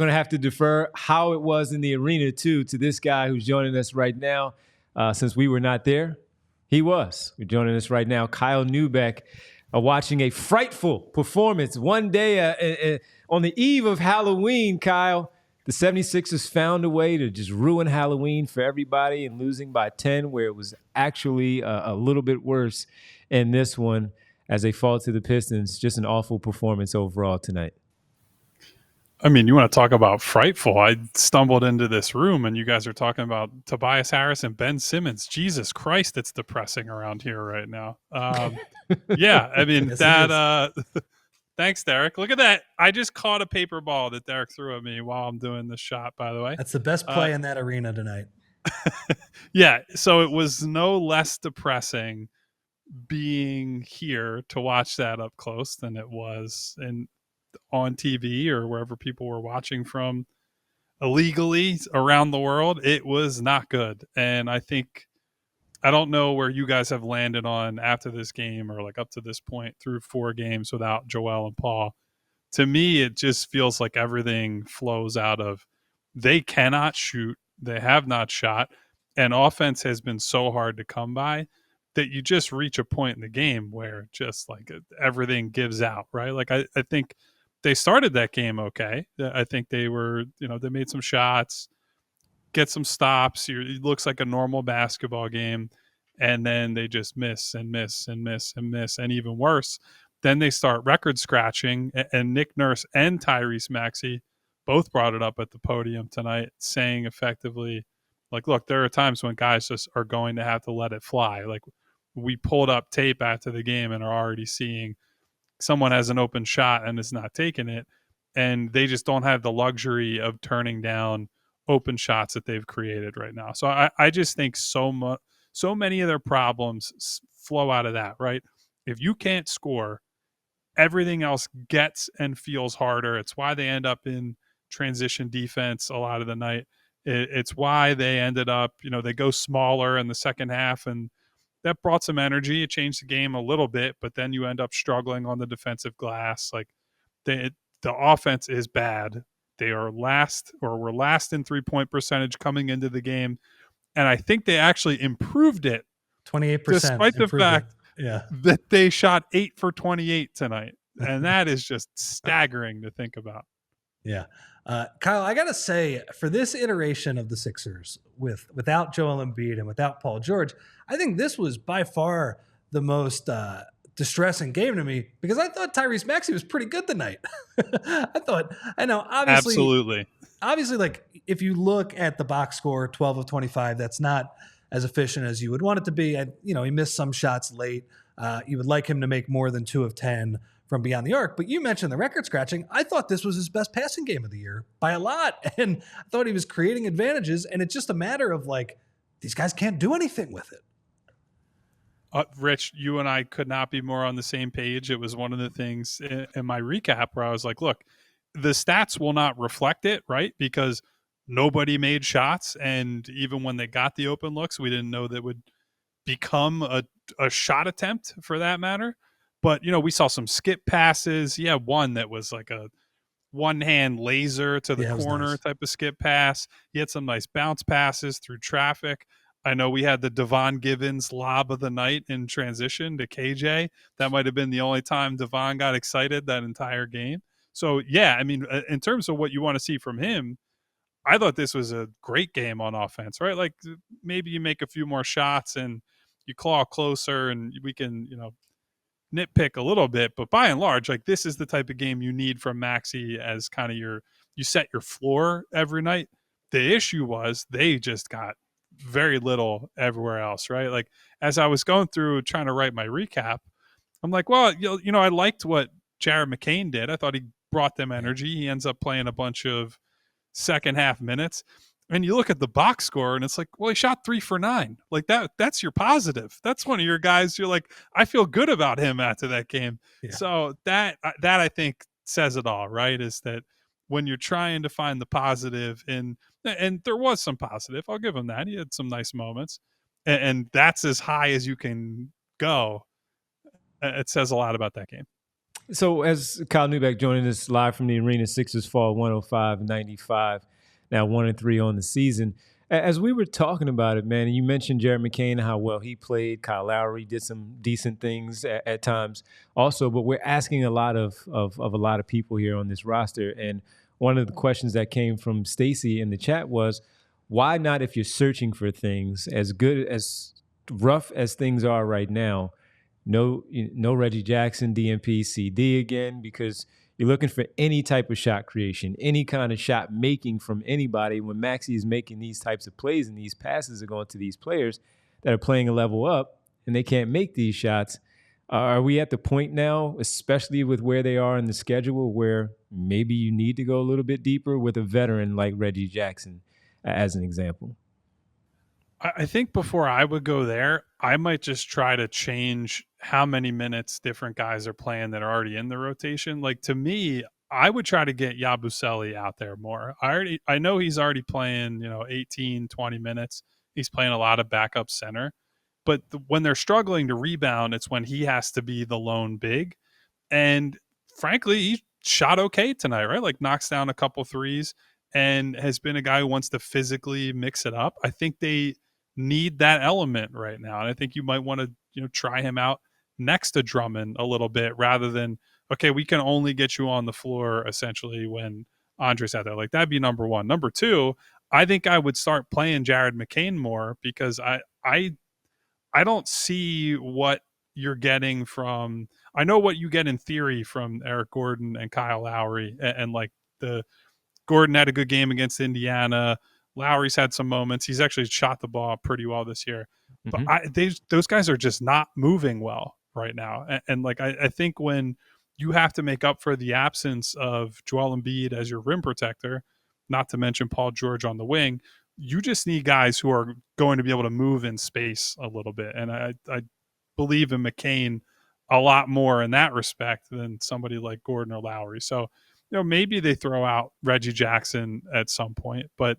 going to have to defer how it was in the arena, too, to this guy who's joining us right now. Since we were not there, he was. We're joining us right now, Kyle Neubeck, watching a frightful performance one day on the eve of Halloween, Kyle. The 76ers found a way to just ruin Halloween for everybody and losing by 10, where it was actually a little bit worse in this one as they fall to the Pistons. Just an awful performance overall tonight. I mean, you want to talk about frightful. I stumbled into this room and you guys are talking about Tobias Harris and Ben Simmons. Jesus Christ, it's depressing around here right now. Yeah, I mean, yes, thanks, Derek. Look at that. I just caught a paper ball that Derek threw at me while I'm doing this shot, by the way. That's the best play in that arena tonight. Yeah, so it was no less depressing being here to watch that up close than it was on TV or wherever people were watching from illegally around the world. It was not good. And I don't know where you guys have landed on after this game or like up to this point through 4 games without Joel and Paul. To me, it just feels like everything flows out of they cannot shoot. They have not shot. And offense has been so hard to come by that you just reach a point in the game where just like everything gives out, right? Like I think they started that game okay. I think they were, they made some shots, get some stops. It looks like a normal basketball game. And then they just miss and miss and miss and miss. And even worse, then they start record scratching. And Nick Nurse and Tyrese Maxey both brought it up at the podium tonight, saying effectively, like, look, there are times when guys just are going to have to let it fly. Like, we pulled up tape after the game and are already seeing someone has an open shot and is not taking it, and they just don't have the luxury of turning down open shots that they've created right now. So I just think so many of their problems flow out of that, right? If you can't score, everything else gets and feels harder. It's why they end up in transition defense a lot of the night. It's why they ended up, they go smaller in the second half, and that brought some energy. It changed the game a little bit, but then you end up struggling on the defensive glass. Like the offense is bad. They are were last in 3-point percentage coming into the game. And I think they actually improved it 28%. Despite the fact that they shot 8 for 28 tonight. And that is just staggering to think about. Yeah. Kyle, I got to say, for this iteration of the Sixers, without Joel Embiid and without Paul George, I think this was by far the most distressing game to me, because I thought Tyrese Maxey was pretty good tonight. Obviously, like, if you look at the box score, 12 of 25, that's not as efficient as you would want it to be. And, he missed some shots late. You would like him to make more than 2 of 10 from beyond the arc. But you mentioned the record scratching. I thought this was his best passing game of the year by a lot. And I thought he was creating advantages. And it's just a matter of, like, these guys can't do anything with it. Rich, you and I could not be more on the same page. It was one of the things in my recap where I was like, look, the stats will not reflect it, right? Because nobody made shots. And even when they got the open looks, we didn't know that would become a shot attempt for that matter. But, we saw some skip passes. Yeah, one that was like a one-hand laser to the corner type of skip pass. He had some nice bounce passes through traffic. I know we had the Devon Givens lob of the night in transition to KJ. That might have been the only time Devon got excited that entire game. So, yeah, I mean, in terms of what you want to see from him, I thought this was a great game on offense, right? Like, maybe you make a few more shots and you claw closer and we can, nitpick a little bit, but by and large, like, this is the type of game you need from Maxey as kind of you set your floor every night. The issue was they just got very little everywhere else, right? Like, as I was going through trying to write my recap, I'm like, well, I liked what Jared McCain did. I thought he brought them energy. He ends up playing a bunch of second half minutes. And you look at the box score and it's like, well, he shot 3 for 9. Like that's your positive. That's one of your guys. You're like, I feel good about him after that game. Yeah. So that I think says it all, right? Is that when you're trying to find the positive and there was some positive, I'll give him that. He had some nice moments and that's as high as you can go. It says a lot about that game. So as Kyle Neubeck joining us live from the arena, Sixers fall 105-95, now 1-3 on the season. As we were talking about it, man, and you mentioned Jared McCain, how well he played. Kyle Lowry did some decent things at times also, but we're asking a lot of a lot of people here on this roster. And one of the questions that came from Stacy in the chat was, why not, if you're searching for things, as good, as rough as things are right now, no Reggie Jackson, DMP, CD again, because you're looking for any type of shot creation, any kind of shot making from anybody. When Maxey is making these types of plays and these passes are going to these players that are playing a level up and they can't make these shots, are we at the point now, especially with where they are in the schedule, where maybe you need to go a little bit deeper with a veteran like Reggie Jackson, as an example? I think before I would go there, I might just try to change how many minutes different guys are playing that are already in the rotation. Like, to me, I would try to get Yabusele out there more. I know he's already playing, 18, 20 minutes. He's playing a lot of backup center. But when they're struggling to rebound, it's when he has to be the lone big. And frankly, he shot okay tonight, right? Like, knocks down a couple threes and has been a guy who wants to physically mix it up. I think they need that element right now. And I think you might want to, try him out next to Drummond a little bit, rather than, okay, we can only get you on the floor essentially when Andre's out there. Like, that'd be number one. Number two, I think I would start playing Jared McCain more, because I don't see what you're getting from, I know what you get in theory from Eric Gordon and Kyle Lowry, and like, the Gordon had a good game against Indiana. Lowry's had some moments. He's actually shot the ball pretty well this year. But those guys are just not moving well right now. And like, I think when you have to make up for the absence of Joel Embiid as your rim protector, not to mention Paul George on the wing, you just need guys who are going to be able to move in space a little bit. And I believe in McCain a lot more in that respect than somebody like Gordon or Lowry. So, maybe they throw out Reggie Jackson at some point, but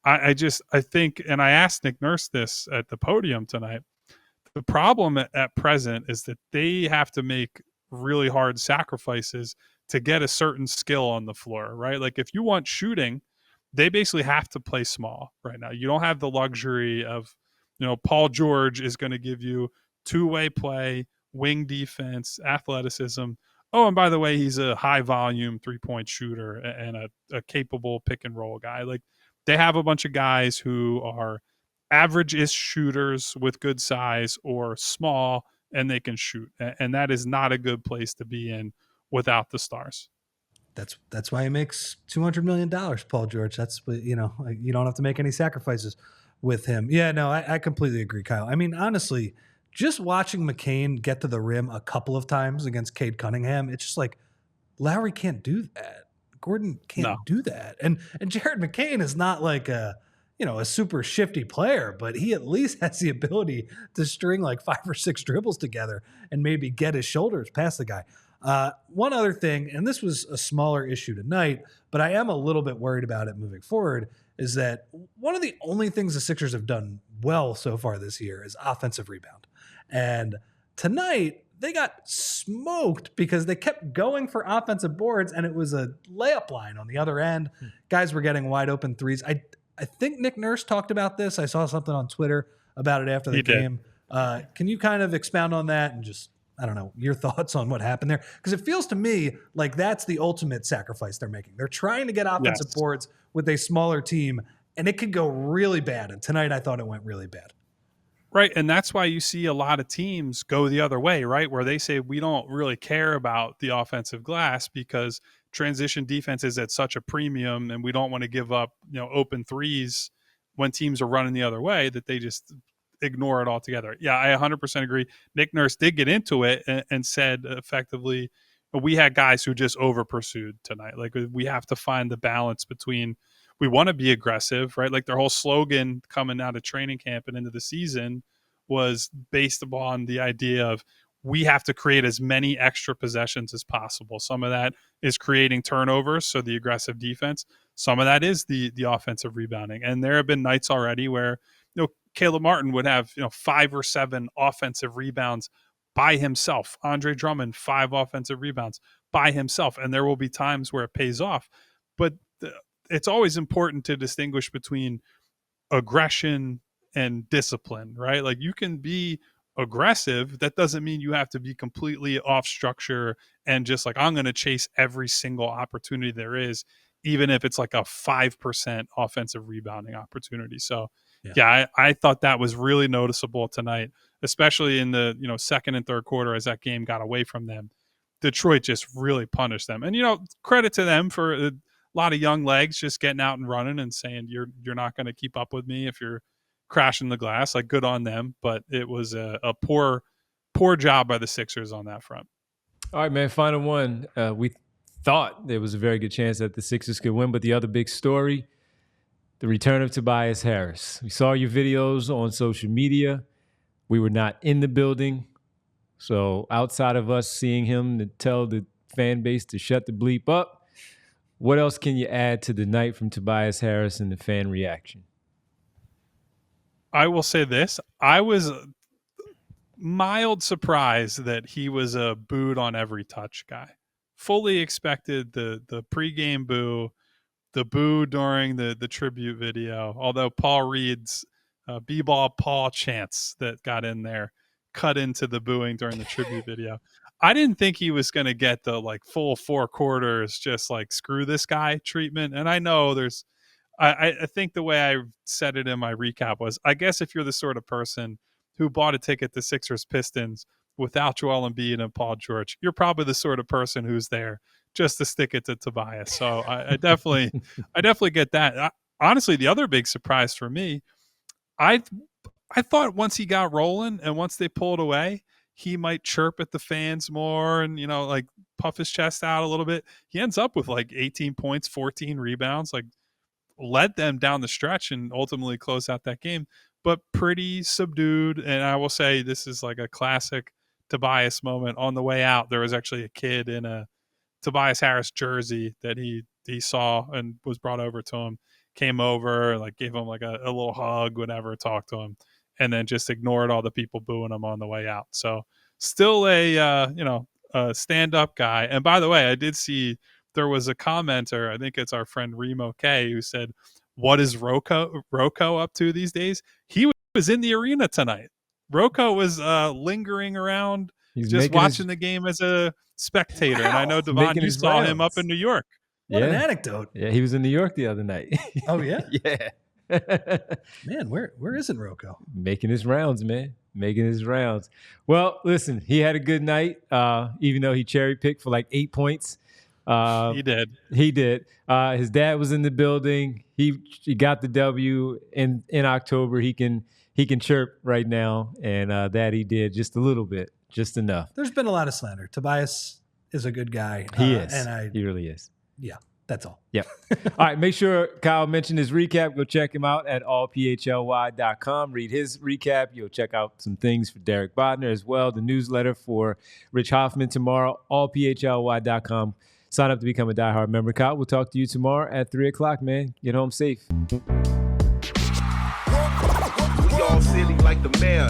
I think, and I asked Nick Nurse this at the podium tonight, the problem at present is that they have to make really hard sacrifices to get a certain skill on the floor, right? Like, if you want shooting, they basically have to play small right now. You don't have the luxury of, Paul George is going to give you two-way play, wing defense, athleticism. Oh, and by the way, he's a high volume 3-point shooter and a capable pick and roll guy. Like, they have a bunch of guys who are average-ish shooters with good size, or small and they can shoot. And that is not a good place to be in without the stars. That's why he makes $200 million, Paul George. That's what, you don't have to make any sacrifices with him. Yeah, no, I completely agree, Kyle. I mean, honestly, just watching McCain get to the rim a couple of times against Cade Cunningham, it's just like, Lowry can't do that. Gordon can't do that. And Jared McCain is not like a super shifty player, but he at least has the ability to string like 5 or 6 dribbles together and maybe get his shoulders past the guy. One other thing, and this was a smaller issue tonight, but I am a little bit worried about it moving forward, is that one of the only things the Sixers have done well so far this year is offensive rebound. And tonight, they got smoked because they kept going for offensive boards, and it was a layup line on the other end. Guys were getting wide open threes. I think Nick Nurse talked about this. I saw something on Twitter about it after the game. Can you kind of expound on that and just, I don't know, your thoughts on what happened there? Because it feels to me like that's the ultimate sacrifice they're making. They're trying to get offensive boards with a smaller team, and it could go really bad. And tonight I thought it went really bad. Right. And that's why you see a lot of teams go the other way, right? Where they say, we don't really care about the offensive glass because transition defense is at such a premium, and we don't want to give up, open threes when teams are running the other way, that they just ignore it altogether. Yeah, I 100% agree. Nick Nurse did get into it and said effectively, we had guys who just over pursued tonight. Like, we have to find the balance between, we want to be aggressive, right? Like, their whole slogan coming out of training camp and into the season was based upon the idea of, we have to create as many extra possessions as possible. Some of that is creating turnovers, so the aggressive defense. Some of that is the offensive rebounding. And there have been nights already where, Caleb Martin would have, 5 or 7 offensive rebounds by himself. Andre Drummond, 5 offensive rebounds by himself. And there will be times where it pays off. But it's always important to distinguish between aggression and discipline, right? Like, you can be aggressive. That doesn't mean you have to be completely off structure and just like, I'm going to chase every single opportunity there is, even if it's like a 5% offensive rebounding opportunity. So I thought that was really noticeable tonight, especially in the, second and third quarter as that game got away from them. Detroit just really punished them. And, credit to them for a lot of young legs just getting out and running and saying, you're not going to keep up with me if you're crashing the glass. Like, good on them. But it was a poor job by the Sixers on that front. All right, man, final one. We thought there was a very good chance that the Sixers could win, but the other big story, the return of Tobias Harris. We saw your videos on social media. We were not in the building. So outside of us seeing him to tell the fan base to shut the bleep up, what else can you add to the night from Tobias Harris and the fan reaction? I will say this. I was mild surprised that he was a booed on every touch guy. Fully expected the pregame boo, the boo during the tribute video, although Paul Reed's B-ball Paul chants that got in there cut into the booing during the tribute video. I didn't think he was going to get the like full 4 quarters, just like screw this guy treatment. And I know I think the way I said it in my recap was, I guess if you're the sort of person who bought a ticket to Sixers Pistons without Joel Embiid and Paul George, you're probably the sort of person who's there just to stick it to Tobias. So I definitely get that. Honestly, the other big surprise for me, I thought once he got rolling and once they pulled away, he might chirp at the fans more and, like puff his chest out a little bit. He ends up with like 18 points, 14 rebounds, like led them down the stretch and ultimately closed out that game, but pretty subdued. And I will say this is like a classic Tobias moment. On the way out, there was actually a kid in a Tobias Harris jersey that he saw and was brought over to him, came over, like gave him like a little hug, whatever, talked to him, and then just ignored all the people booing him on the way out. So still a stand-up guy. And by the way, I did see there was a commenter, I think it's our friend Remo K, who said, what is Rocco up to these days? He was in the arena tonight. Rocco was lingering around, just watching the game as a spectator. Wow. And I know, Devon, you saw him up in New York. What an anecdote. Yeah, he was in New York the other night. Oh, yeah? Yeah. Man, where isn't Rocco? Making his rounds, man. Making his rounds. Well, listen, he had a good night, even though he cherry-picked for like 8 points. He did. His dad was in the building. He got the W in October. He can chirp right now, and that he did just a little bit, just enough. There's been a lot of slander. Tobias is a good guy. He is. He really is. Yeah, that's all. Yep. All right, make sure Kyle mentioned his recap. Go check him out at allphly.com. Read his recap. You'll check out some things for Derek Bodner as well. The newsletter for Rich Hoffman tomorrow, allphly.com. Sign up to become a diehard member. Kyle, we'll talk to you tomorrow at 3 o'clock, man. Get home safe. We all silly like the mayor.